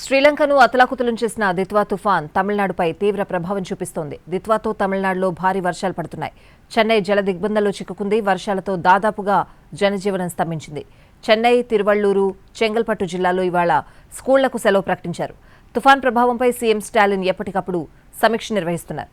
శ్రీలంకను అతలాకుతలం చేసిన దిత్వా తుఫాన్ తమిళనాడుపై తీవ్ర ప్రభావం చూపిస్తోంది. దిత్వాతో తమిళనాడులో భారీ వర్షాలు పడుతున్నాయి. చెన్నై జల దిగ్బంధంలో చిక్కుకుంది. వర్షాలతో దాదాపుగా జనజీవనం స్తంభించింది. చెన్నై, తిరువళ్లూరు, చెంగల్పట్టు జిల్లాల్లో ఇవాళ స్కూళ్లకు సెలవు ప్రకటించారు. తుఫాన్ ప్రభావంపై సీఎం స్టాలిన్ ఎప్పటికప్పుడు సమీక్ష నిర్వహిస్తున్నారు.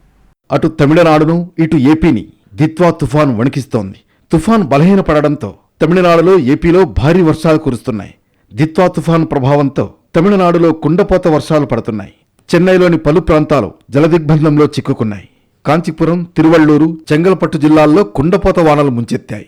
అటు తమిళనాడును ఇటు ఏపీని దిత్వా తుఫాన్ వణికిస్తోంది. తుఫాన్ బలహీనపడడంతో తమిళనాడులో, ఏపీలో భారీ వర్షాలు కురుస్తున్నాయి. దిత్వా తుఫాన్ ప్రభావంతో తమిళనాడులో కుండపోత వర్షాలు పడుతున్నాయి. చెన్నైలోని పలు ప్రాంతాలు జలదిగ్బంధంలో చిక్కుకున్నాయి. కాంచీపురం, తిరువళ్లూరు, చెంగల్పట్టు జిల్లాల్లో కుండపోత వానలు ముంచెత్తాయి.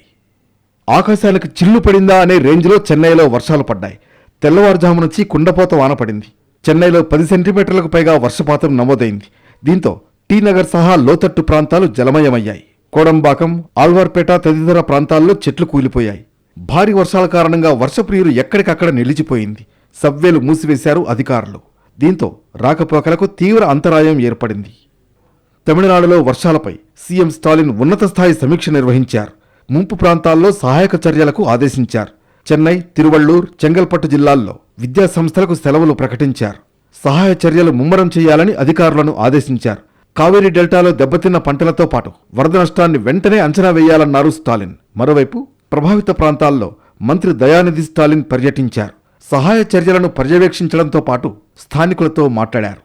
ఆకాశానికి చిల్లు పడిందా అనే రేంజ్లో చెన్నైలో వర్షాలు పడ్డాయి. తెల్లవారుజాము నుంచి కుండపోత వాన పడింది. చెన్నైలో 10 సెంటీమీటర్లకు పైగా వర్షపాతం నమోదైంది. దీంతో టీ నగర్ సహా లోతట్టు ప్రాంతాలు జలమయమయ్యాయి. కోడంబాకం, ఆళ్వార్పేట తదితర ప్రాంతాల్లో చెట్లు కూలిపోయాయి. భారీ వర్షాల కారణంగా వర్షప్రియులు ఎక్కడికక్కడ నిలిచిపోయింది. సబ్వేలు మూసివేశారు అధికారులు. దీంతో రాకపోకలకు తీవ్ర అంతరాయం ఏర్పడింది. తమిళనాడులో వర్షాలపై సీఎం స్టాలిన్ ఉన్నత స్థాయి సమీక్ష నిర్వహించారు. ముంపు ప్రాంతాల్లో సహాయక చర్యలకు ఆదేశించారు. చెన్నై, తిరువళ్లూరు, చెంగల్పట్టు జిల్లాల్లో విద్యాసంస్థలకు సెలవులు ప్రకటించారు. సహాయ చర్యలు ముమ్మరం చేయాలని అధికారులను ఆదేశించారు. కావేరీ డెల్టాలో దెబ్బతిన్న పంటలతో పాటు వరద నష్టాన్ని వెంటనే అంచనా వేయాలన్నారు స్టాలిన్. మరోవైపు ప్రభావిత ప్రాంతాల్లో మంత్రి దయానిధి స్టాలిన్ పర్యటించారు. సహాయ చర్యలను పర్యవేక్షించడంతో పాటు స్థానికులతో మాట్లాడారు.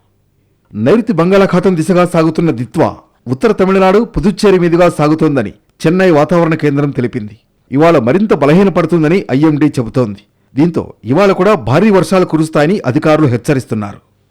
నైరుతి బంగాళాఖాతం దిశగా సాగుతున్న దిత్వా ఉత్తర తమిళనాడు, పుదుచ్చేరి మీదుగా సాగుతోందని చెన్నై వాతావరణ కేంద్రం తెలిపింది. ఇవాళ మరింత బలహీనపడుతుందని ఐఎండీ చెబుతోంది. దీంతో ఇవాళ కూడా భారీ వర్షాలు కురుస్తాయని అధికారులు హెచ్చరిస్తున్నారు.